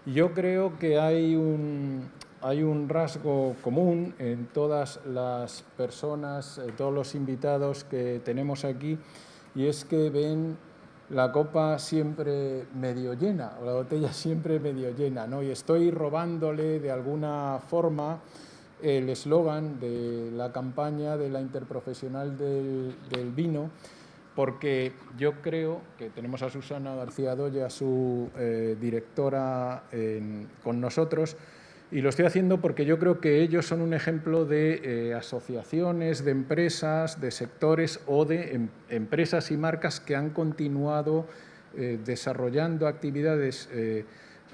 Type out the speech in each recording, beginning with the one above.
Yo creo que hay un rasgo común en todas las personas, todos los invitados que tenemos aquí, y es que ven la copa siempre medio llena, o la botella siempre medio llena, ¿no? Y estoy robándole de alguna forma el eslogan de la campaña de la Interprofesional del Vino, porque yo creo que tenemos a Susana García Doya, su directora, con nosotros, y lo estoy haciendo porque yo creo que ellos son un ejemplo de asociaciones, de empresas, de sectores o de empresas y marcas que han continuado desarrollando actividades,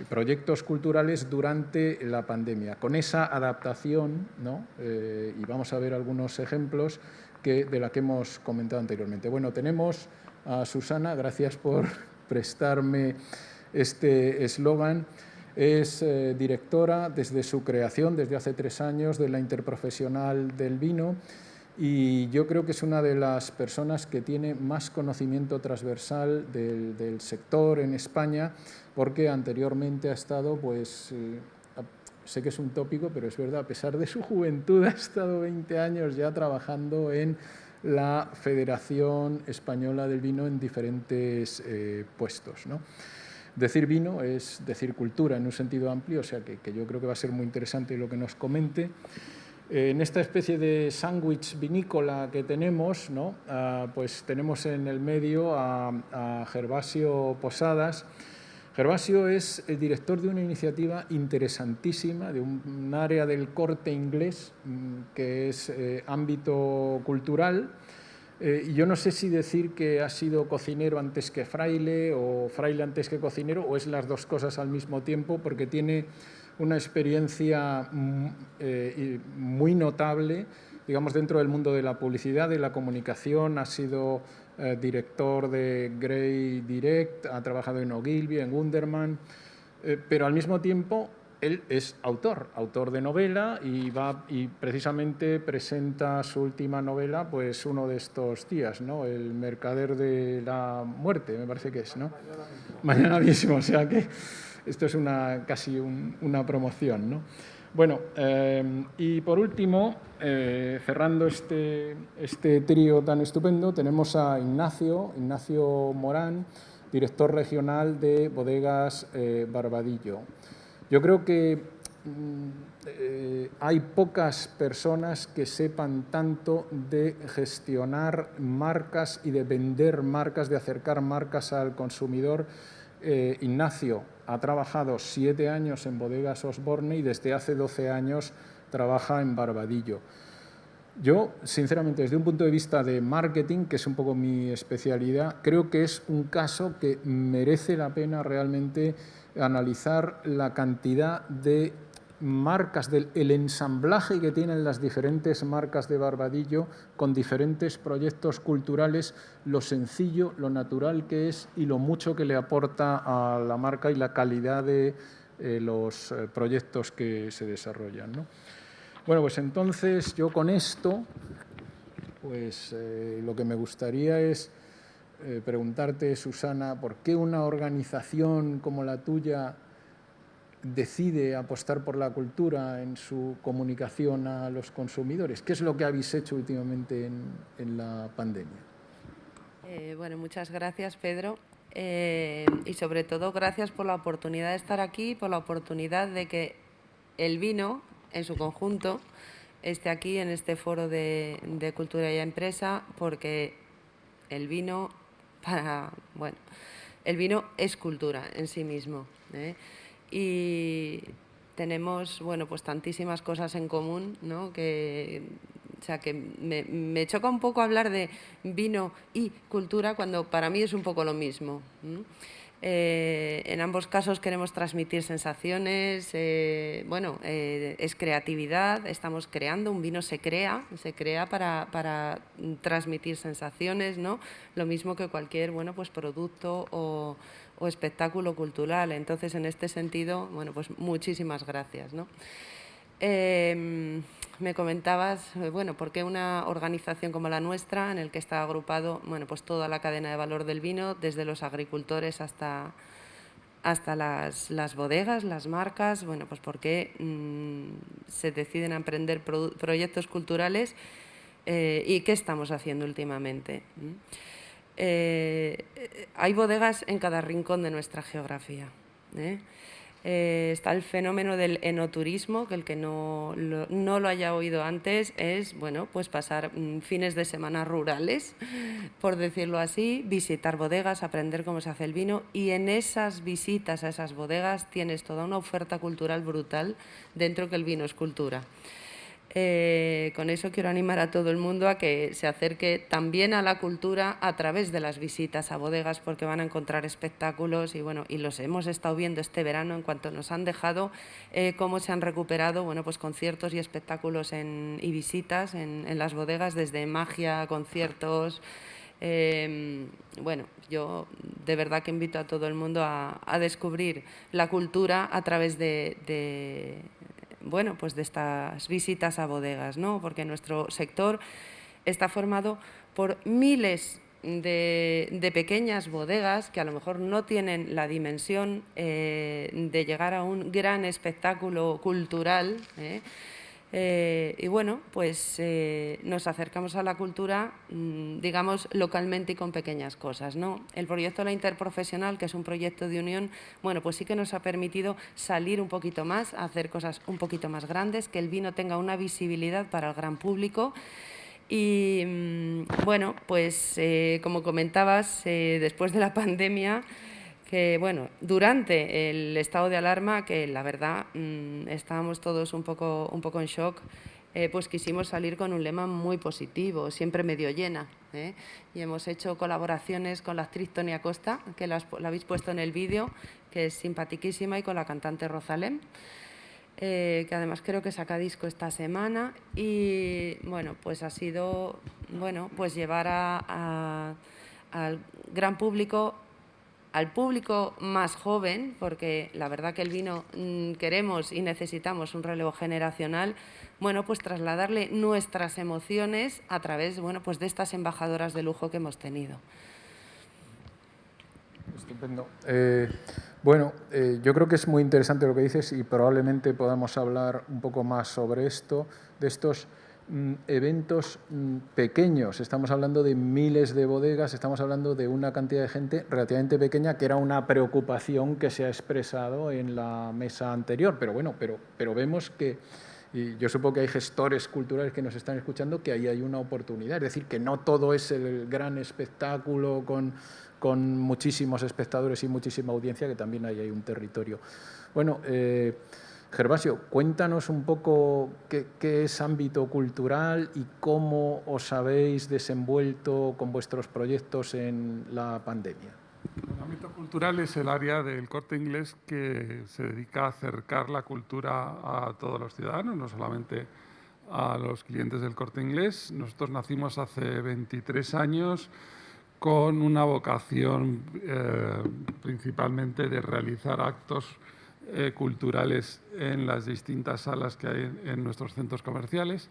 proyectos culturales durante la pandemia, con esa adaptación, ¿no? Y vamos a ver algunos ejemplos de la que hemos comentado anteriormente. Bueno, tenemos a Susana, gracias por prestarme este eslogan. Es directora desde su creación, desde hace 3 años, de la Interprofesional del Vino, y yo creo que es una de las personas que tiene más conocimiento transversal del sector en España, porque anteriormente ha estado, pues, sé que es un tópico, pero es verdad, a pesar de su juventud, ha estado 20 años ya trabajando en la Federación Española del Vino en diferentes puestos, ¿no? Decir vino es decir cultura en un sentido amplio, o sea que yo creo que va a ser muy interesante lo que nos comente. En esta especie de sándwich vinícola que tenemos, ¿no? Pues tenemos en el medio a Gervasio Posadas. Gervasio es el director de una iniciativa interesantísima, de un área del Corte Inglés, que es ámbito cultural. Y yo no sé si decir que ha sido cocinero antes que fraile o fraile antes que cocinero, o es las dos cosas al mismo tiempo, porque tiene una experiencia muy notable, digamos, dentro del mundo de la publicidad, de la comunicación. Ha sido director de Grey Direct, ha trabajado en Ogilvy, en Wunderman, pero al mismo tiempo él es autor de novela, y precisamente presenta su última novela, pues uno de estos días, ¿no? El mercader de la muerte, me parece que es, ¿no? Mañana mismo, o sea que esto es casi una promoción, ¿no? Bueno, y por último, cerrando este trío tan estupendo, tenemos a Ignacio Morán, director regional de Bodegas Barbadillo. Yo creo que hay pocas personas que sepan tanto de gestionar marcas y de vender marcas, de acercar marcas al consumidor. Ignacio ha trabajado 7 años en Bodegas Osborne y desde hace 12 años trabaja en Barbadillo. Yo, sinceramente, desde un punto de vista de marketing, que es un poco mi especialidad, creo que es un caso que merece la pena realmente analizar la cantidad de marcas, el ensamblaje que tienen las diferentes marcas de Barbadillo con diferentes proyectos culturales, lo sencillo, lo natural que es y lo mucho que le aporta a la marca y la calidad de los proyectos que se desarrollan, ¿no? Bueno, pues entonces yo con esto, pues lo que me gustaría es preguntarte, Susana, ¿por qué una organización como la tuya decide apostar por la cultura en su comunicación a los consumidores? ¿Qué es lo que habéis hecho últimamente en la pandemia? Bueno, muchas gracias, Pedro. Y sobre todo, gracias por la oportunidad de estar aquí, por la oportunidad de que el vino, en su conjunto, esté aquí en este foro de cultura y empresa, porque el vino, el vino es cultura en sí mismo, ¿eh? Y tenemos, bueno, pues tantísimas cosas en común, ¿no? O sea, que me choca un poco hablar de vino y cultura cuando para mí es un poco lo mismo. En ambos casos queremos transmitir sensaciones, es creatividad, estamos creando, un vino se crea para transmitir sensaciones, ¿no? Lo mismo que cualquier, bueno, pues producto o espectáculo cultural. Entonces, en este sentido, bueno, pues muchísimas gracias, ¿no? Me comentabas, bueno, ¿por qué una organización como la nuestra, en el que está agrupado, bueno, pues toda la cadena de valor del vino, desde los agricultores hasta hasta las bodegas, las marcas, bueno, pues por qué se deciden a emprender proyectos culturales y qué estamos haciendo últimamente. Hay bodegas en cada rincón de nuestra geografía. Está el fenómeno del enoturismo, que el que no lo haya oído antes es, bueno, pues pasar fines de semana rurales, por decirlo así, visitar bodegas, aprender cómo se hace el vino, y en esas visitas a esas bodegas tienes toda una oferta cultural brutal dentro que el vino es cultura. Con eso quiero animar a todo el mundo a que se acerque también a la cultura a través de las visitas a bodegas, porque van a encontrar espectáculos y bueno, y los hemos estado viendo este verano en cuanto nos han dejado, cómo se han recuperado, bueno, pues conciertos y espectáculos y visitas en las bodegas, desde magia, conciertos. Bueno, yo de verdad que invito a todo el mundo a descubrir la cultura a través bueno, pues de estas visitas a bodegas, ¿no? Porque nuestro sector está formado por miles de pequeñas bodegas que a lo mejor no tienen la dimensión de llegar a un gran espectáculo cultural, y bueno, pues nos acercamos a la cultura, digamos, localmente y con pequeñas cosas, ¿no? El proyecto La Interprofesional, que es un proyecto de unión, bueno, pues sí que nos ha permitido salir un poquito más, hacer cosas un poquito más grandes, que el vino tenga una visibilidad para el gran público. Y bueno, pues como comentabas, después de la pandemia, que bueno, durante el estado de alarma, que la verdad estábamos todos un poco en shock, pues quisimos salir con un lema muy positivo, siempre medio llena, y hemos hecho colaboraciones con la actriz Toni Acosta, que la habéis puesto en el vídeo, que es simpaticísima, y con la cantante Rosalén, que además creo que saca disco esta semana. Y bueno, pues ha sido, bueno, pues llevar al gran público, al público más joven, porque la verdad que el vino queremos y necesitamos un relevo generacional, bueno, pues trasladarle nuestras emociones a través, bueno, pues de estas embajadoras de lujo que hemos tenido. Estupendo. Bueno, yo creo que es muy interesante lo que dices y probablemente podamos hablar un poco más sobre esto, de estos eventos pequeños. Estamos hablando de miles de bodegas, estamos hablando de una cantidad de gente relativamente pequeña, que era una preocupación que se ha expresado en la mesa anterior. Pero bueno, pero vemos que, y yo supongo que hay gestores culturales que nos están escuchando, que ahí hay una oportunidad. Es decir, que no todo es el gran espectáculo con muchísimos espectadores y muchísima audiencia, que también hay un territorio. Bueno, Gervasio, cuéntanos un poco qué es ámbito cultural y cómo os habéis desenvuelto con vuestros proyectos en la pandemia. El ámbito cultural es el área del Corte Inglés que se dedica a acercar la cultura a todos los ciudadanos, no solamente a los clientes del Corte Inglés. Nosotros nacimos hace 23 años con una vocación principalmente de realizar actos culturales en las distintas salas que hay en nuestros centros comerciales,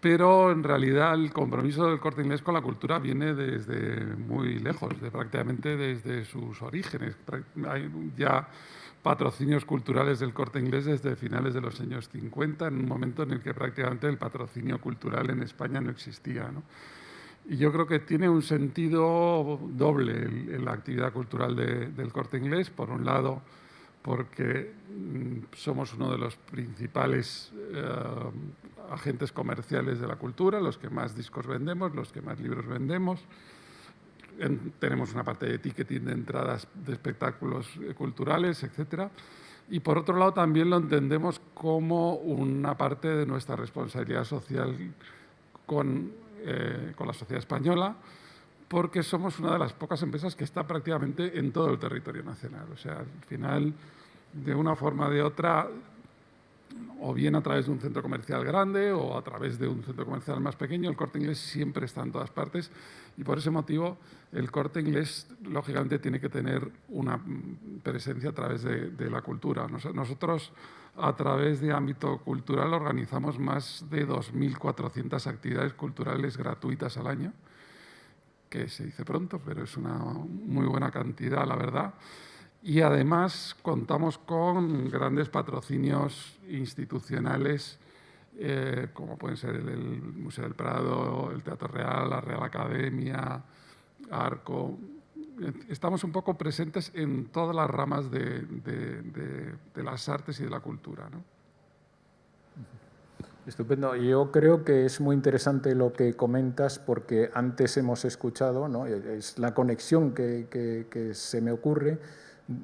pero en realidad el compromiso del Corte Inglés con la cultura viene desde muy lejos, prácticamente desde sus orígenes. Hay ya patrocinios culturales del Corte Inglés desde finales de los años 50, en un momento en el que prácticamente el patrocinio cultural en España no existía, ¿no? Y yo creo que tiene un sentido doble en la actividad cultural del Corte Inglés. Por un lado, porque somos uno de los principales agentes comerciales de la cultura, los que más discos vendemos, los que más libros vendemos. Tenemos una parte de ticketing de entradas de espectáculos culturales, etc. Y por otro lado también lo entendemos como una parte de nuestra responsabilidad social con la sociedad española, porque somos una de las pocas empresas que está prácticamente en todo el territorio nacional. O sea, al final, de una forma o de otra, o bien a través de un centro comercial grande o a través de un centro comercial más pequeño, el Corte Inglés siempre está en todas partes, y por ese motivo el Corte Inglés, lógicamente, tiene que tener una presencia a través de la cultura. Nosotros, a través de ámbito cultural, organizamos más de 2.400 actividades culturales gratuitas al año, que se dice pronto, pero es una muy buena cantidad, la verdad. Y además contamos con grandes patrocinios institucionales, como pueden ser el Museo del Prado, el Teatro Real, la Real Academia, Arco. Estamos un poco presentes en todas las ramas de las artes y de la cultura, ¿no? Estupendo. Yo creo que es muy interesante lo que comentas porque antes hemos escuchado, ¿no? Es la conexión que se me ocurre.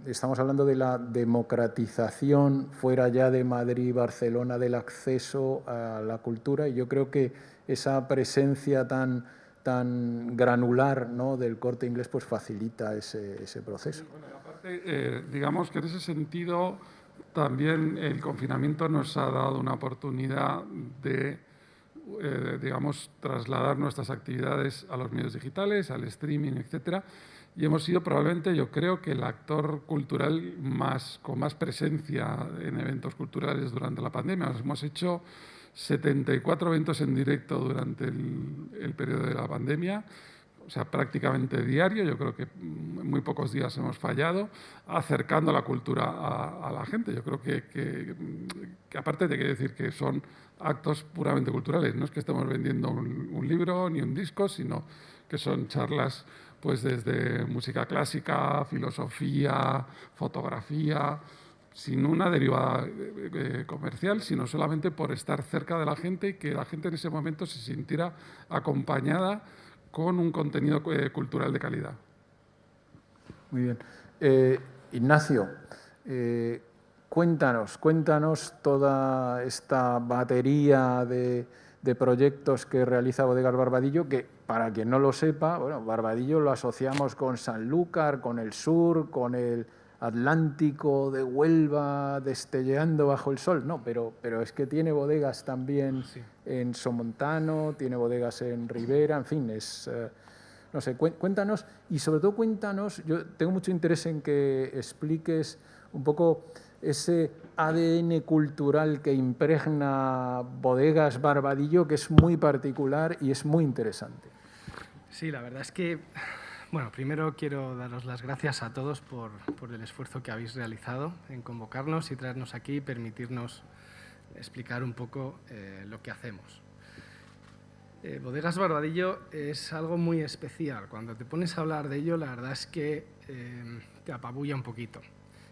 Estamos hablando de la democratización fuera ya de Madrid y Barcelona del acceso a la cultura y yo creo que esa presencia tan granular, ¿no?, del Corte Inglés pues facilita ese proceso. Bueno, aparte, digamos que en ese sentido también el confinamiento nos ha dado una oportunidad de, digamos, trasladar nuestras actividades a los medios digitales, al streaming, etcétera. Y hemos sido probablemente, yo creo, que el actor cultural con más presencia en eventos culturales durante la pandemia. Hemos hecho 74 eventos en directo durante el periodo de la pandemia, o sea, prácticamente diario. Yo creo que en muy pocos días hemos fallado, acercando la cultura a la gente. Yo creo que aparte de que decir que son actos puramente culturales, no es que estemos vendiendo un libro ni un disco, sino que son charlas pues desde música clásica, filosofía, fotografía, sin una derivada comercial, sino solamente por estar cerca de la gente y que la gente en ese momento se sintiera acompañada con un contenido cultural de calidad. Muy bien. Ignacio, cuéntanos toda esta batería de proyectos que realiza Bodegas Barbadillo, que para quien no lo sepa, bueno, Barbadillo lo asociamos con Sanlúcar, con el sur, con el Atlántico de Huelva, destelleando bajo el sol. No, pero es que tiene bodegas también en Somontano, tiene bodegas en Ribera, en fin, no sé, cuéntanos y sobre todo cuéntanos, yo tengo mucho interés en que expliques un poco ese ADN cultural que impregna Bodegas Barbadillo, que es muy particular y es muy interesante. Sí, la verdad es que, bueno, primero quiero daros las gracias a todos por el esfuerzo que habéis realizado en convocarnos y traernos aquí y permitirnos explicar un poco lo que hacemos. Bodegas Barbadillo es algo muy especial. Cuando te pones a hablar de ello, la verdad es que te apabulla un poquito.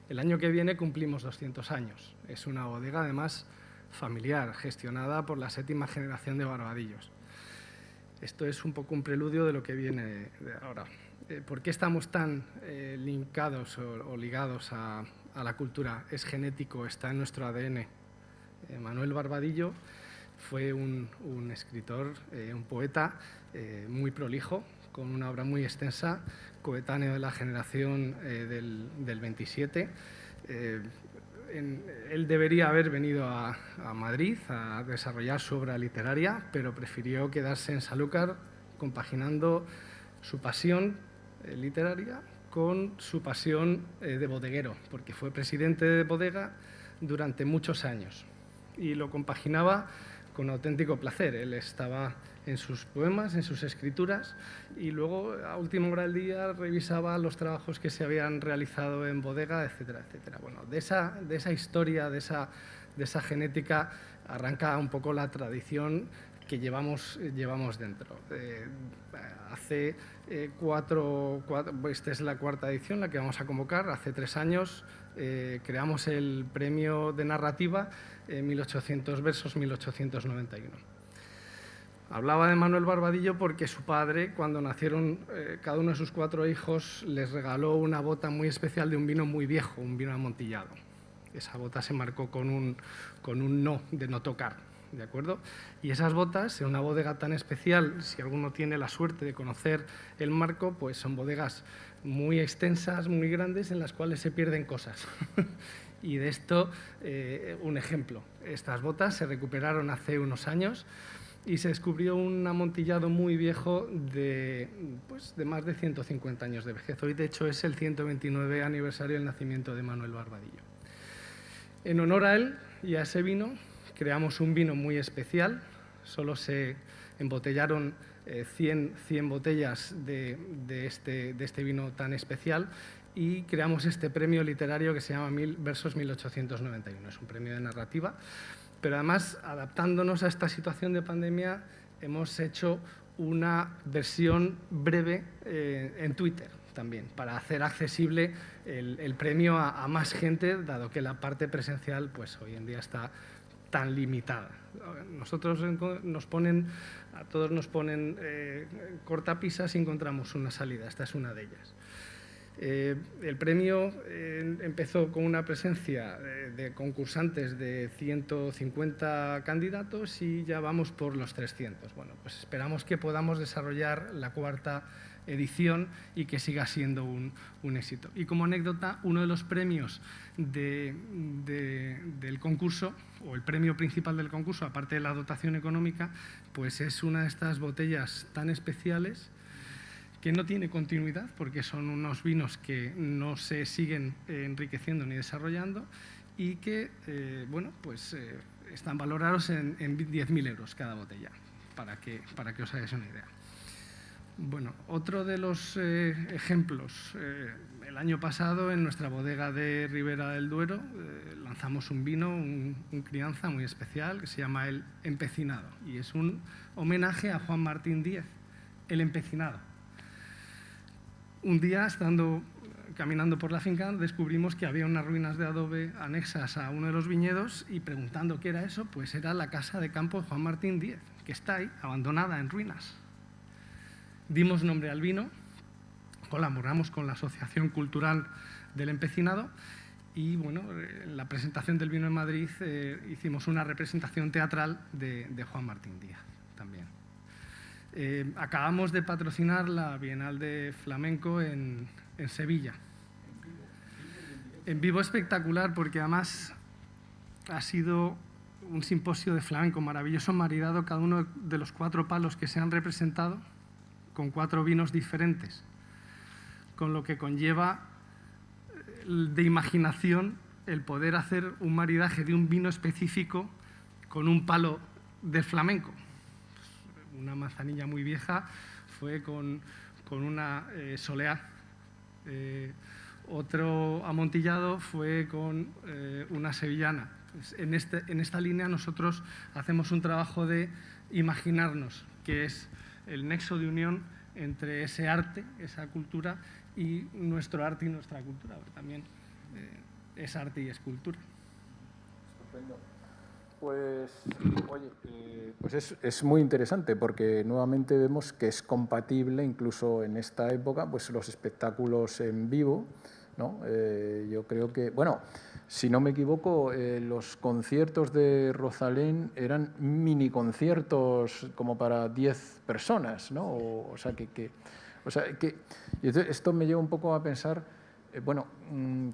El año que viene cumplimos 200 años. Es una bodega, además, familiar, gestionada por la 7ª generación de Barbadillos. Esto es un poco un preludio de lo que viene de ahora. ¿Por qué estamos tan linkados o ligados a la cultura? Es genético, está en nuestro ADN. Manuel Barbadillo fue un escritor, un poeta muy prolijo, con una obra muy extensa, coetáneo de la generación del 27. Él debería haber venido a Madrid a desarrollar su obra literaria, pero prefirió quedarse en Sanlúcar compaginando su pasión literaria con su pasión de bodeguero, porque fue presidente de bodega durante muchos años y lo compaginaba con auténtico placer. Él estaba en sus poemas, en sus escrituras, y luego a última hora del día revisaba los trabajos que se habían realizado en bodega, etcétera, etcétera. Bueno, de esa historia, de esa genética, arranca un poco la tradición que llevamos dentro. Hace esta es la 4ª edición, la que vamos a convocar. Hace 3 años creamos el premio de narrativa 1800 versos 1891. Hablaba de Manuel Barbadillo porque su padre, cuando nacieron cada uno de sus 4 hijos, les regaló una bota muy especial de un vino muy viejo, un vino amontillado. Esa bota se marcó con un no, de no tocar, ¿de acuerdo? Y esas botas, en una bodega tan especial, si alguno tiene la suerte de conocer el marco, pues son bodegas muy extensas, muy grandes, en las cuales se pierden cosas. Y de esto, un ejemplo. Estas botas se recuperaron hace unos años y se descubrió un amontillado muy viejo de más de 150 años de vejez. Hoy, de hecho, es el 129 aniversario del nacimiento de Manuel Barbadillo. En honor a él y a ese vino, creamos un vino muy especial. Solo se embotellaron 100 botellas de este vino tan especial y creamos este premio literario que se llama 1000 versos 1891. Es un premio de narrativa, pero además, adaptándonos a esta situación de pandemia, hemos hecho una versión breve en Twitter también, para hacer accesible el premio a más gente, dado que la parte presencial pues, hoy en día está tan limitada. Nosotros a todos nos ponen cortapisas y encontramos una salida, esta es una de ellas. El premio empezó con una presencia de concursantes de 150 candidatos y ya vamos por los 300. Bueno, pues esperamos que podamos desarrollar la cuarta edición y que siga siendo un éxito. Y como anécdota, uno de los premios del concurso, o el premio principal del concurso, aparte de la dotación económica, pues es una de estas botellas tan especiales que no tiene continuidad, porque son unos vinos que no se siguen enriqueciendo ni desarrollando y que, bueno, pues están valorados en 10.000 euros cada botella, para que os hagáis una idea. Bueno, otro de los ejemplos, el año pasado en nuestra bodega de Ribera del Duero lanzamos un vino, un crianza muy especial que se llama el Empecinado, y es un homenaje a Juan Martín Díez, el Empecinado. Un día, caminando por la finca, descubrimos que había unas ruinas de adobe anexas a uno de los viñedos y preguntando qué era eso, pues era la casa de campo de Juan Martín Díez, que está ahí, abandonada, en ruinas. Dimos nombre al vino, colaboramos con la Asociación Cultural del Empecinado y, bueno, en la presentación del vino en Madrid hicimos una representación teatral de Juan Martín Díez también. Acabamos de patrocinar la Bienal de Flamenco en Sevilla. En vivo espectacular, porque además ha sido un simposio de flamenco maravilloso, maridado cada uno de los 4 palos que se han representado con 4 vinos diferentes, con lo que conlleva de imaginación el poder hacer un maridaje de un vino específico con un palo del flamenco. Una manzanilla muy vieja fue con una soleá. Otro amontillado fue con una sevillana. Pues en esta línea nosotros hacemos un trabajo de imaginarnos qué es el nexo de unión entre ese arte, esa cultura, y nuestro arte y nuestra cultura. También es arte y es cultura. Estupendo. Pues, oye, pues es muy interesante, porque nuevamente vemos que es compatible, incluso en esta época, pues los espectáculos en vivo, ¿no? Yo creo que, bueno, si no me equivoco, los conciertos de Rosalén eran mini conciertos como para 10 personas, ¿no? O sea, y entonces esto me lleva un poco a pensar, bueno,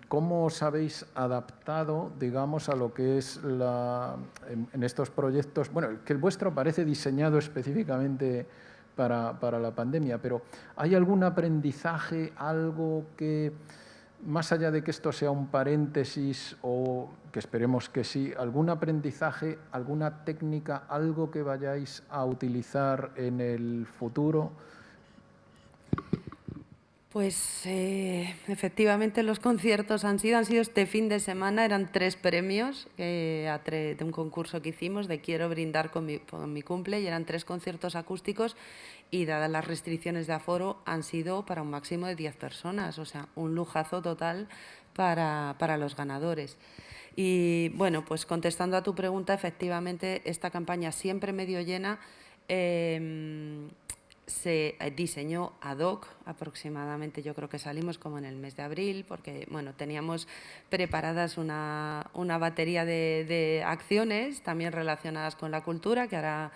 ¿cómo os habéis adaptado, digamos, a lo que es en estos proyectos? Bueno, que el vuestro parece diseñado específicamente para la pandemia, pero ¿hay algún aprendizaje, algo que, más allá de que esto sea un paréntesis, o que esperemos que sí, algún aprendizaje, alguna técnica, algo que vayáis a utilizar en el futuro? Pues efectivamente los conciertos han sido este fin de semana, eran 3 premios de un concurso que hicimos de Quiero brindar con mi cumple, y eran 3 conciertos acústicos, y dadas las restricciones de aforo han sido para un máximo de 10 personas, o sea, un lujazo total para los ganadores. Y bueno, pues contestando a tu pregunta, efectivamente esta campaña siempre medio llena se diseñó ad hoc, aproximadamente yo creo que salimos como en el mes de abril, porque bueno, teníamos preparadas una batería de acciones también relacionadas con la cultura, que ahora,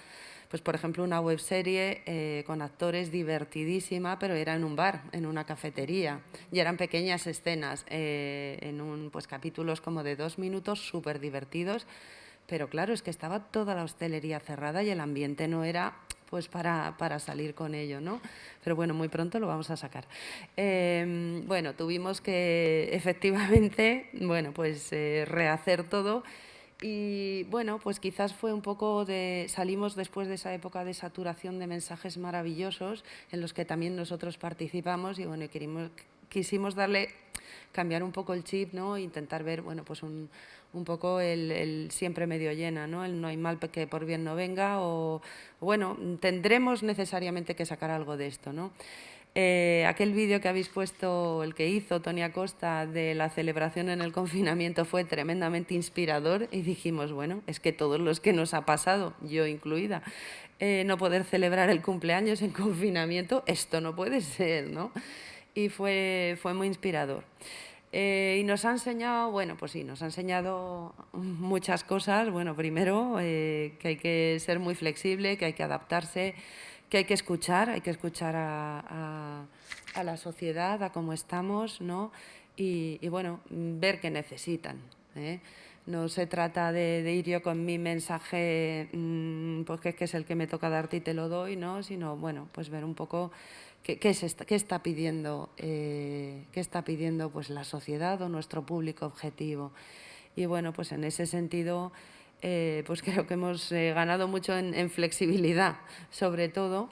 pues por ejemplo, una webserie con actores divertidísima, pero era en un bar, en una cafetería, y eran pequeñas escenas, pues capítulos como de 2 minutos, súper divertidos, pero claro, es que estaba toda la hostelería cerrada y el ambiente no era pues para salir con ello, ¿no? Pero bueno, muy pronto lo vamos a sacar. Bueno, tuvimos que efectivamente, bueno, pues rehacer todo, y bueno, pues quizás fue un poco salimos después de esa época de saturación de mensajes maravillosos en los que también nosotros participamos, y bueno, quisimos cambiar un poco el chip, ¿no? E intentar ver, bueno, pues un poco el siempre medio llena, ¿no? El no hay mal que por bien no venga, o bueno, tendremos necesariamente que sacar algo de esto, ¿no? Aquel vídeo que habéis puesto, el que hizo Toni Acosta de la celebración en el confinamiento, fue tremendamente inspirador y dijimos, bueno, es que todos los que nos ha pasado, yo incluida, no poder celebrar el cumpleaños en confinamiento, esto no puede ser, ¿no? Y fue muy inspirador. Y nos ha enseñado, bueno, pues sí, nos ha enseñado muchas cosas. Bueno, primero que hay que ser muy flexible, que hay que adaptarse, que hay que escuchar a la sociedad, a cómo estamos, ¿no? Y bueno, ver qué necesitan, ¿eh? No se trata de ir yo con mi mensaje, pues que es el que me toca darte y te lo doy, ¿no? Sino, bueno, pues ver un poco qué está pidiendo pues la sociedad o nuestro público objetivo. Y bueno, pues en ese sentido, pues creo que hemos ganado mucho en flexibilidad, sobre todo.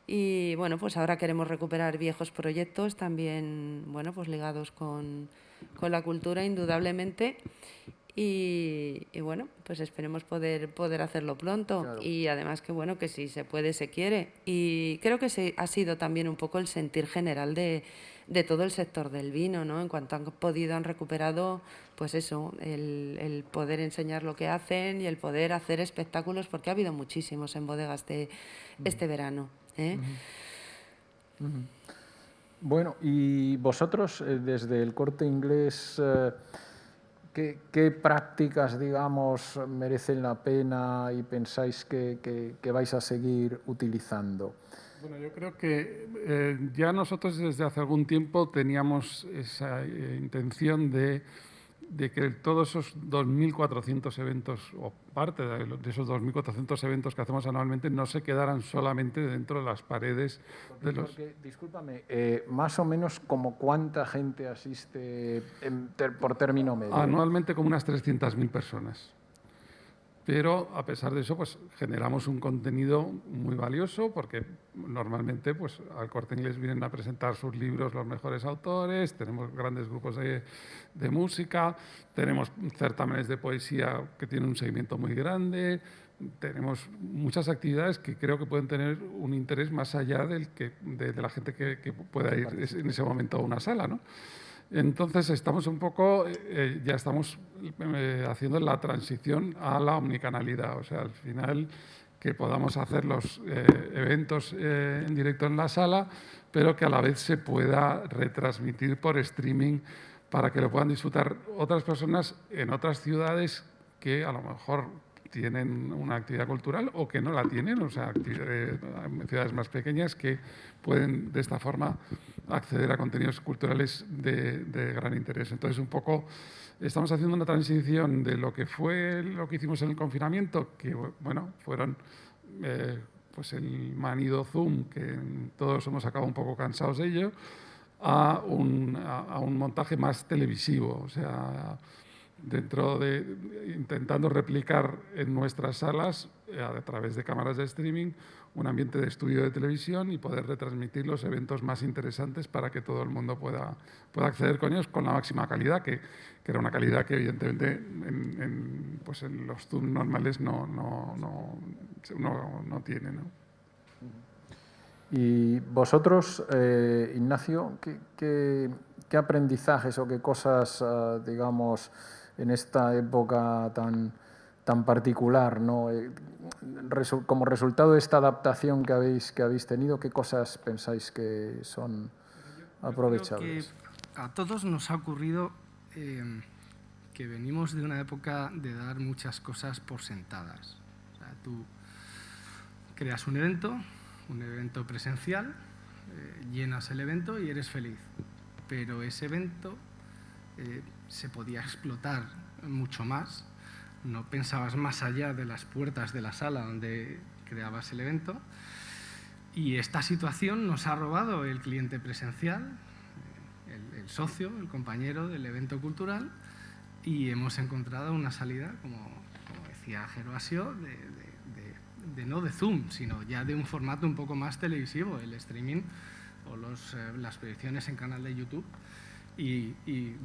Y bueno, pues ahora queremos recuperar viejos proyectos también, bueno, pues ligados con la cultura, indudablemente. Y bueno, pues esperemos poder hacerlo pronto. Claro. Y además que bueno, que si se puede, se quiere. Y creo que ha sido también un poco el sentir general de todo el sector del vino, ¿no? En cuanto han podido, han recuperado, pues eso, el poder enseñar lo que hacen y el poder hacer espectáculos, porque ha habido muchísimos en bodegas este verano, ¿eh? Bueno, y vosotros, desde el Corte Inglés, ¿qué prácticas, digamos, merecen la pena y pensáis que vais a seguir utilizando? Bueno, yo creo que ya nosotros desde hace algún tiempo teníamos esa intención de que todos esos 2.400 eventos, o parte de esos 2.400 eventos que hacemos anualmente, no se quedaran solamente dentro de las paredes de los... Porque, discúlpame, más o menos como cuánta gente asiste por término medio. Anualmente como unas 300.000 personas. Pero a pesar de eso, pues generamos un contenido muy valioso, porque normalmente pues al Corte Inglés vienen a presentar sus libros los mejores autores, tenemos grandes grupos de música, tenemos certámenes de poesía que tienen un seguimiento muy grande, tenemos muchas actividades que creo que pueden tener un interés más allá de la gente que pueda ir en ese momento a una sala, ¿no? Entonces estamos un poco, ya estamos haciendo la transición a la omnicanalidad, o sea, al final que podamos hacer los eventos en directo en la sala, pero que a la vez se pueda retransmitir por streaming para que lo puedan disfrutar otras personas en otras ciudades que a lo mejor tienen una actividad cultural o que no la tienen, o sea, ciudades más pequeñas que pueden de esta forma acceder a contenidos culturales de gran interés. Entonces, un poco estamos haciendo una transición de lo que hicimos en el confinamiento, que bueno, fueron pues el manido Zoom, que todos hemos acabado un poco cansados de ello, a un montaje más televisivo, o sea, intentando replicar en nuestras salas, a través de cámaras de streaming, un ambiente de estudio de televisión y poder retransmitir los eventos más interesantes para que todo el mundo pueda acceder con ellos con la máxima calidad, que era una calidad que evidentemente pues en los Zoom normales no tiene, ¿no? Y vosotros, Ignacio, ¿qué aprendizajes o qué cosas, digamos, en esta época tan particular, ¿no? Como resultado de esta adaptación que habéis tenido, ¿qué cosas pensáis que son aprovechables? Creo que a todos nos ha ocurrido que venimos de una época de dar muchas cosas por sentadas. O sea, tú creas un evento presencial, llenas el evento y eres feliz. Pero ese evento se podía explotar mucho más. No pensabas más allá de las puertas de la sala donde creabas el evento. Y esta situación nos ha robado el cliente presencial, el socio, el compañero del evento cultural, y hemos encontrado una salida, como decía Gervasio, no de Zoom, sino ya de un formato un poco más televisivo. El streaming o las proyecciones en canal de YouTube. Y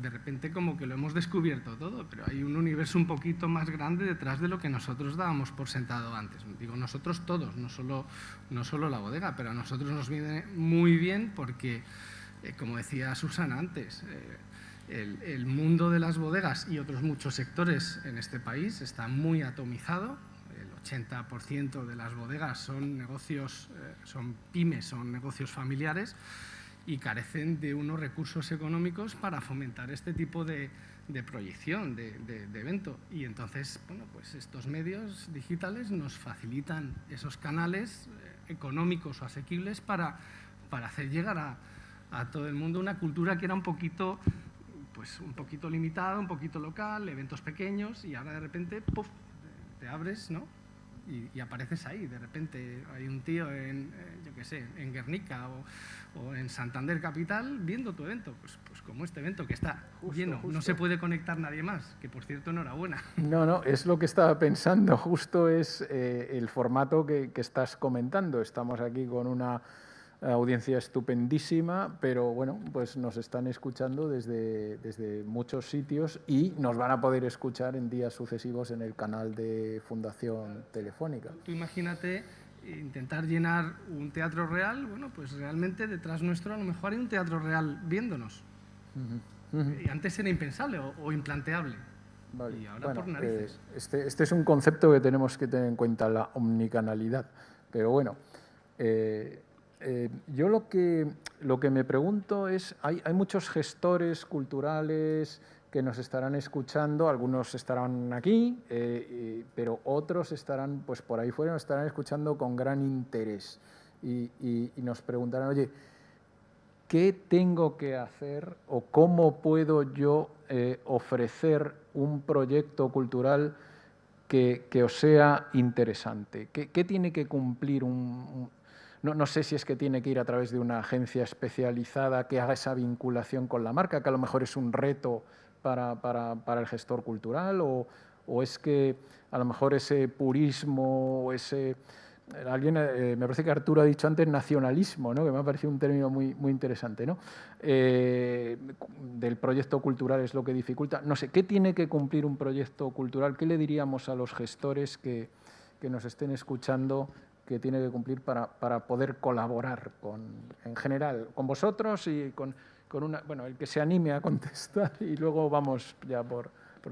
de repente como que lo hemos descubierto todo, pero hay un universo un poquito más grande detrás de lo que nosotros dábamos por sentado antes. Digo nosotros todos, no solo la bodega, pero a nosotros nos viene muy bien porque, como decía Susana antes, el mundo de las bodegas y otros muchos sectores en este país está muy atomizado. El 80% de las bodegas son negocios, son pymes, son negocios familiares, y carecen de unos recursos económicos para fomentar este tipo de proyección, de evento. Y entonces, bueno, pues estos medios digitales nos facilitan esos canales económicos o asequibles para hacer llegar a todo el mundo una cultura que era un poquito limitada, un poquito local, eventos pequeños, y ahora de repente, ¡puf!, te abres, ¿no? Y apareces ahí, de repente hay un tío en, yo qué sé, en Guernica o en Santander Capital viendo tu evento, pues como este evento que está lleno, no se puede conectar nadie más, que por cierto enhorabuena. No, es lo que estaba pensando, justo es el formato que estás comentando. Estamos aquí con una audiencia estupendísima, pero bueno, pues nos están escuchando desde muchos sitios y nos van a poder escuchar en días sucesivos en el canal de Fundación Telefónica. Tú imagínate intentar llenar un teatro real, bueno, pues realmente detrás nuestro a lo mejor hay un teatro real viéndonos. Y antes era impensable o implanteable. Vale. Y ahora por narices. Este es un concepto que tenemos que tener en cuenta, la omnicanalidad. Pero bueno, yo lo que me pregunto es, hay muchos gestores culturales que nos estarán escuchando, algunos estarán aquí, pero otros estarán pues por ahí fuera, nos estarán escuchando con gran interés y nos preguntarán, oye, ¿qué tengo que hacer o cómo puedo yo ofrecer un proyecto cultural que os sea interesante? ¿Qué tiene que cumplir no sé si es que tiene que ir a través de una agencia especializada que haga esa vinculación con la marca, que a lo mejor es un reto para el gestor cultural, o es que a lo mejor ese purismo o ese... Alguien, me parece que Arturo ha dicho antes nacionalismo, ¿no?, que me ha parecido un término muy interesante, ¿no?, del proyecto cultural es lo que dificulta. No sé, ¿qué tiene que cumplir un proyecto cultural? ¿Qué le diríamos a los gestores que nos estén escuchando que tiene que cumplir para poder colaborar en general con vosotros y con una... Bueno, el que se anime a contestar y luego vamos ya por...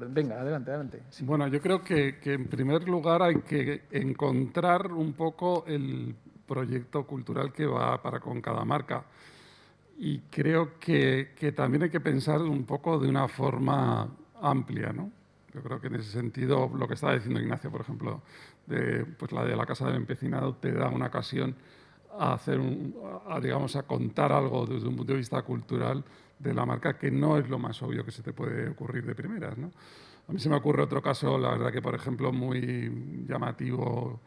Venga, adelante. Sí. Bueno, yo creo que en primer lugar hay que encontrar un poco el proyecto cultural que va para con cada marca. Y creo que también hay que pensar un poco de una forma amplia, ¿no? Yo creo que en ese sentido, lo que estaba diciendo Ignacio, por ejemplo, pues la de la Casa del Empecinado te da una ocasión a hacer digamos, a contar algo desde un punto de vista cultural de la marca, que no es lo más obvio que se te puede ocurrir de primeras, ¿no? A mí se me ocurre otro caso, la verdad que, por ejemplo, muy llamativo,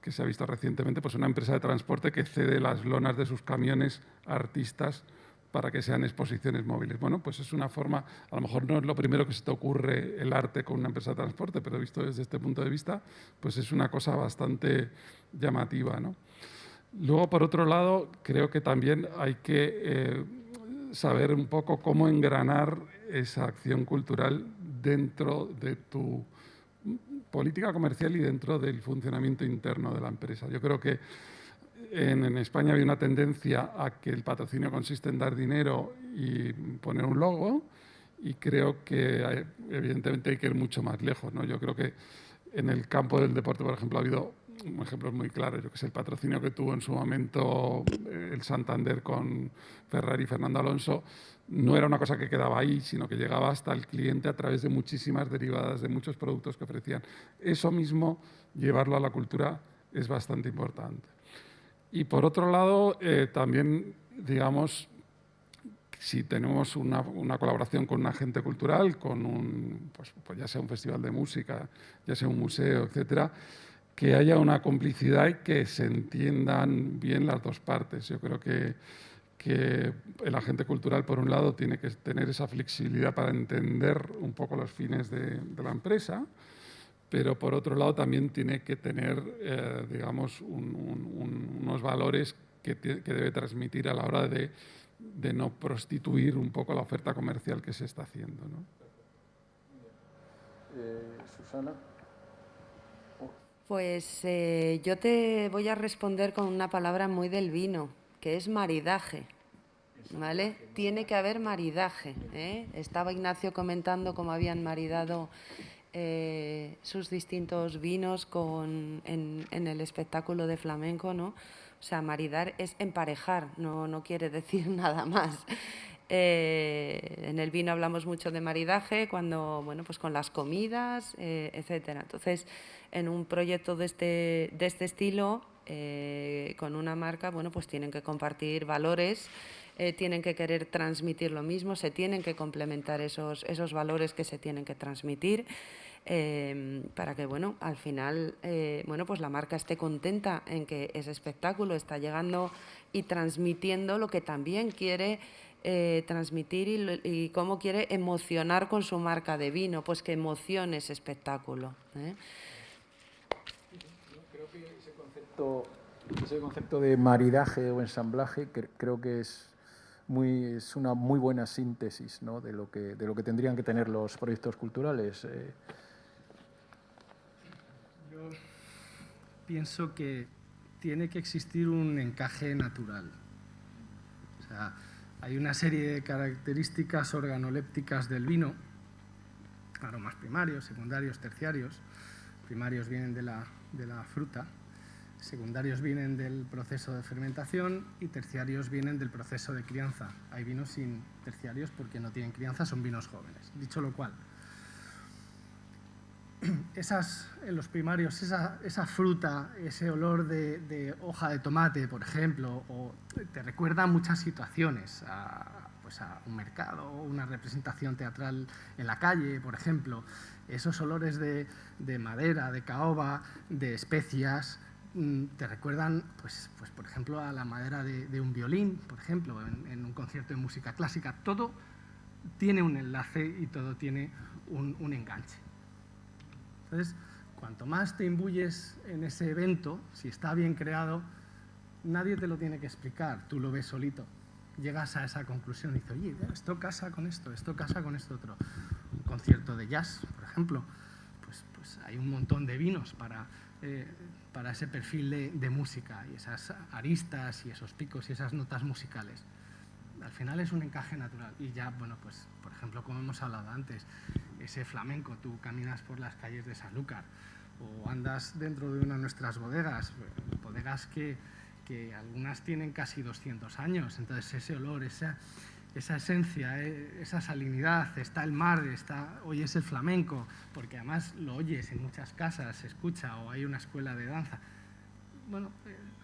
que se ha visto recientemente, pues una empresa de transporte que cede las lonas de sus camiones a artistas para que sean exposiciones móviles. Bueno, pues es una forma, a lo mejor no es lo primero que se te ocurre el arte con una empresa de transporte, pero visto desde este punto de vista, pues es una cosa bastante llamativa, ¿no? Luego, por otro lado, creo que también hay que saber un poco cómo engranar esa acción cultural dentro de tu política comercial y dentro del funcionamiento interno de la empresa. Yo creo que en España había una tendencia a que el patrocinio consiste en dar dinero y poner un logo, y creo que evidentemente hay que ir mucho más lejos, ¿no? Yo creo que en el campo del deporte, por ejemplo, ha habido ejemplos muy claros. Yo que sé, el patrocinio que tuvo en su momento el Santander con Ferrari y Fernando Alonso no era una cosa que quedaba ahí, sino que llegaba hasta el cliente a través de muchísimas derivadas de muchos productos que ofrecían. Eso mismo, llevarlo a la cultura, es bastante importante. Y por otro lado, también, digamos, si tenemos una colaboración con un agente cultural, con pues ya sea un festival de música, ya sea un museo, etcétera, que haya una complicidad y que se entiendan bien las dos partes. Yo creo que el agente cultural, por un lado, tiene que tener esa flexibilidad para entender un poco los fines de la empresa, pero por otro lado también tiene que tener, digamos, unos valores que debe transmitir a la hora de no prostituir un poco la oferta comercial que se está haciendo, ¿no? Susana. Pues yo te voy a responder con una palabra muy del vino, que es maridaje, ¿vale? Tiene que haber maridaje, ¿eh? Estaba Ignacio comentando cómo habían maridado sus distintos vinos en el espectáculo de flamenco, ¿no? O sea, maridar es emparejar, no quiere decir nada más. En el vino hablamos mucho de maridaje, cuando, bueno, pues con las comidas, etcétera. Entonces, en un proyecto de este estilo, con una marca, bueno, pues tienen que compartir valores, tienen que querer transmitir lo mismo, se tienen que complementar esos valores que se tienen que transmitir, para que, bueno, al final, bueno, pues la marca esté contenta en que ese espectáculo está llegando y transmitiendo lo que también quiere transmitir y cómo quiere emocionar con su marca de vino, pues que emocione ese espectáculo, ¿eh? Creo que ese concepto de maridaje o ensamblaje creo que es una muy buena síntesis, ¿no?, de lo que tendrían que tener los proyectos culturales. Yo pienso que tiene que existir un encaje natural. O sea, hay una serie de características organolépticas del vino, aromas primarios, secundarios, terciarios. Primarios vienen de la fruta, secundarios vienen del proceso de fermentación y terciarios vienen del proceso de crianza. Hay vinos sin terciarios porque no tienen crianza, son vinos jóvenes. Dicho lo cual, en los primarios, esa fruta, ese olor de hoja de tomate, por ejemplo, te recuerda a muchas situaciones, pues a un mercado, una representación teatral en la calle, por ejemplo. Esos olores de madera, de caoba, de especias, te recuerdan, pues por ejemplo, a la madera de un violín, por ejemplo, en un concierto de música clásica. Todo tiene un enlace y todo tiene un enganche. Entonces, cuanto más te imbuyes en ese evento, si está bien creado, nadie te lo tiene que explicar, tú lo ves solito. Llegas a esa conclusión y dices, oye, esto casa con esto casa con esto otro. Un concierto de jazz, por ejemplo, pues hay un montón de vinos para ese perfil de música y esas aristas y esos picos y esas notas musicales. Al final es un encaje natural y ya, bueno, pues por ejemplo, como hemos hablado antes, ese flamenco, tú caminas por las calles de Sanlúcar o andas dentro de una de nuestras bodegas que algunas tienen casi 200 años, entonces ese olor, esa esencia, esa salinidad, está el mar, oyes el flamenco, porque además lo oyes en muchas casas, se escucha, o hay una escuela de danza. Bueno,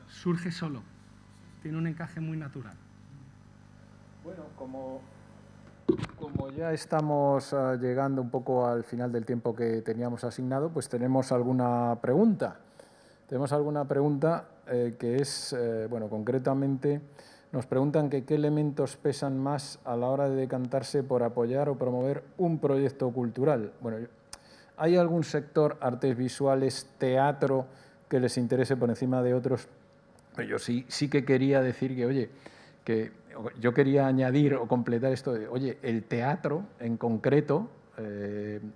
surge solo, tiene un encaje muy natural. Bueno, como ya estamos llegando un poco al final del tiempo que teníamos asignado, pues tenemos alguna pregunta. Tenemos alguna pregunta que es, bueno, concretamente nos preguntan que qué elementos pesan más a la hora de decantarse por apoyar o promover un proyecto cultural. Bueno, ¿hay algún sector, artes visuales, teatro, que les interese por encima de otros? Yo sí que quería decir que, oye, que yo quería añadir o completar esto de, oye, el teatro en concreto,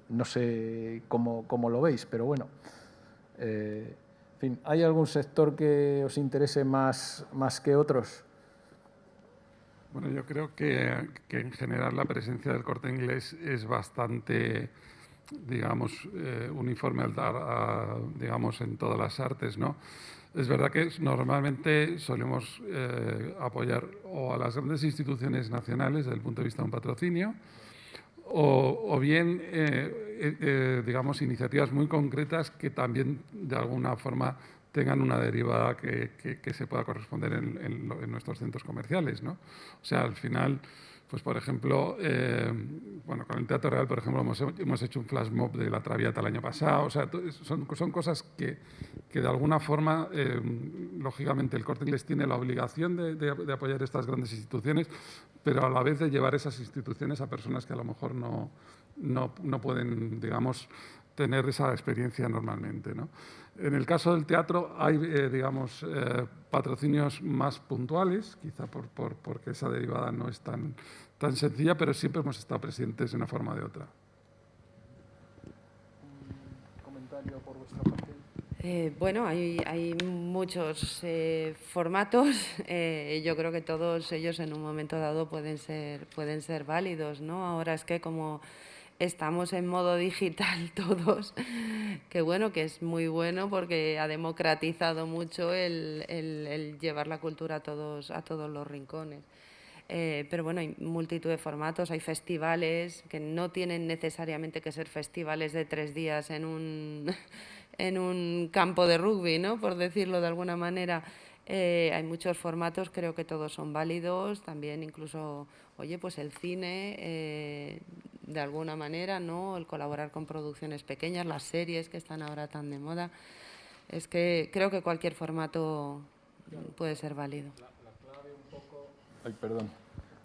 no sé cómo lo veis, pero bueno, en fin, ¿hay algún sector que os interese más que otros? Bueno, yo creo que en general la presencia del Corte Inglés es bastante, digamos, uniforme digamos, en todas las artes, ¿no? Es verdad que normalmente solemos apoyar o a las grandes instituciones nacionales desde el punto de vista de un patrocinio o bien, digamos, iniciativas muy concretas que también de alguna forma tengan una derivada que se pueda corresponder en nuestros centros comerciales, ¿no? O sea, al final, pues por ejemplo, bueno, con el Teatro Real, por ejemplo, hemos hecho un flash mob de La Traviata el año pasado. O sea, son cosas que de alguna forma, lógicamente, el Corte Inglés tiene la obligación de apoyar estas grandes instituciones, pero a la vez de llevar esas instituciones a personas que a lo mejor no pueden, digamos, tener esa experiencia normalmente, ¿no? En el caso del teatro hay, digamos, patrocinios más puntuales, quizá porque esa derivada no es tan sencilla, pero siempre hemos estado presentes de una forma o de otra. ¿Un comentario por vuestra parte? Bueno, hay muchos formatos. Yo creo que todos ellos en un momento dado pueden ser válidos, ¿no? Ahora es que como estamos en modo digital todos, que bueno, que es muy bueno porque ha democratizado mucho el llevar la cultura a todos los rincones. Pero bueno, hay multitud de formatos, hay festivales que no tienen necesariamente que ser festivales de 3 días en un campo de rugby, ¿no? Por decirlo de alguna manera. Hay muchos formatos, creo que todos son válidos, también incluso, oye, pues el cine, de alguna manera, ¿no? El colaborar con producciones pequeñas, las series que están ahora tan de moda. Es que creo que cualquier formato puede ser válido. La clave un poco... Ay, perdón.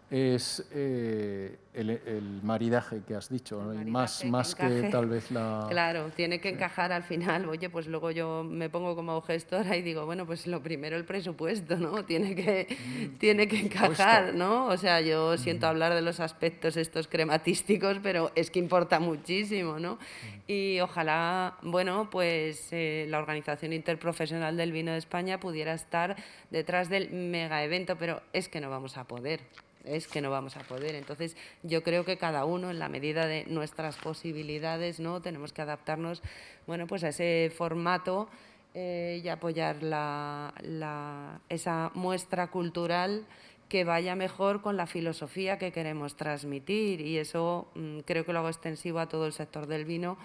Es el maridaje que has dicho, ¿no? Y más que tal vez la... Claro, tiene que encajar al final. Oye, pues luego yo me pongo como gestora y digo, bueno, pues lo primero el presupuesto, ¿no? Tiene que encajar, ¿no? O sea, yo siento hablar de los aspectos estos crematísticos, pero es que importa muchísimo, ¿no? Y ojalá, bueno, pues la Organización Interprofesional del Vino de España pudiera estar detrás del mega evento, pero es que no vamos a poder. Entonces, yo creo que cada uno, en la medida de nuestras posibilidades, ¿no? Tenemos que adaptarnos, bueno, pues a ese formato y apoyar esa muestra cultural que vaya mejor con la filosofía que queremos transmitir. Y eso creo que lo hago extensivo a todo el sector del vino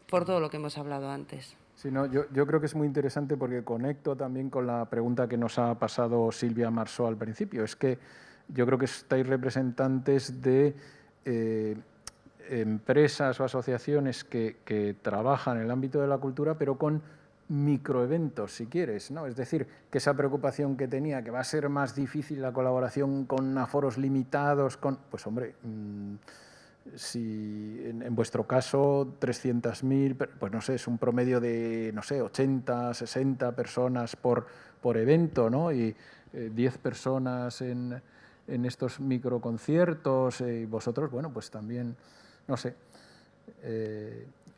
por todo lo que hemos hablado antes. Sí, no, yo creo que es muy interesante porque conecto también con la pregunta que nos ha pasado Silvia Marsó al principio. Es que yo creo que estáis representantes de empresas o asociaciones que trabajan en el ámbito de la cultura, pero con microeventos, si quieres, ¿no? Es decir, que esa preocupación que tenía, que va a ser más difícil la colaboración con aforos limitados, pues hombre, si en vuestro caso 300.000, pues no sé, es un promedio de, no sé, 80, 60 personas por evento, ¿no? Y 10 personas en estos microconciertos, y vosotros, bueno, pues también, no sé,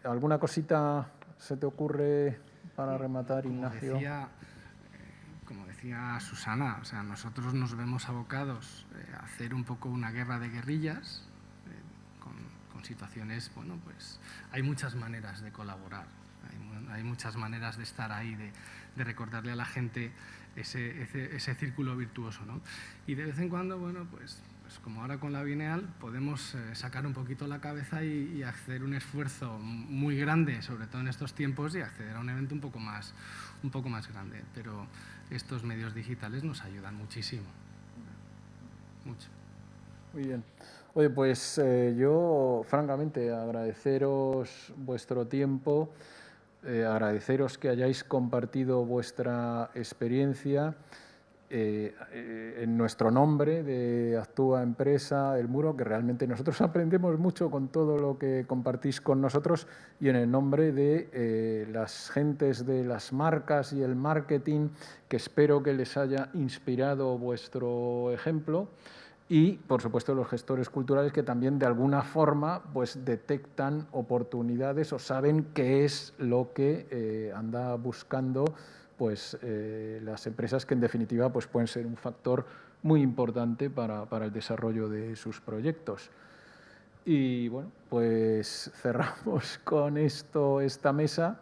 ¿alguna cosita se te ocurre para rematar, Ignacio? Como decía Susana, o sea, nosotros nos vemos abocados a hacer un poco una guerra de guerrillas, con situaciones, bueno, pues hay muchas maneras de colaborar, hay muchas maneras de estar ahí, de recordarle a la gente ese círculo virtuoso, ¿no? Y de vez en cuando, bueno, pues como ahora con la Bienal, podemos sacar un poquito la cabeza y hacer un esfuerzo muy grande, sobre todo en estos tiempos, y acceder a un evento un poco más grande. Pero estos medios digitales nos ayudan muchísimo. Mucho. Muy bien. Oye, pues yo, francamente, agradeceros vuestro tiempo, agradeceros que hayáis compartido vuestra experiencia en nuestro nombre de Actúa Empresa El Muro, que realmente nosotros aprendemos mucho con todo lo que compartís con nosotros, y en el nombre de las gentes de las marcas y el marketing, que espero que les haya inspirado vuestro ejemplo. Y, por supuesto, los gestores culturales que también de alguna forma pues, detectan oportunidades o saben qué es lo que anda buscando pues, las empresas, que en definitiva pues, pueden ser un factor muy importante para el desarrollo de sus proyectos. Y bueno, pues cerramos con esto esta mesa.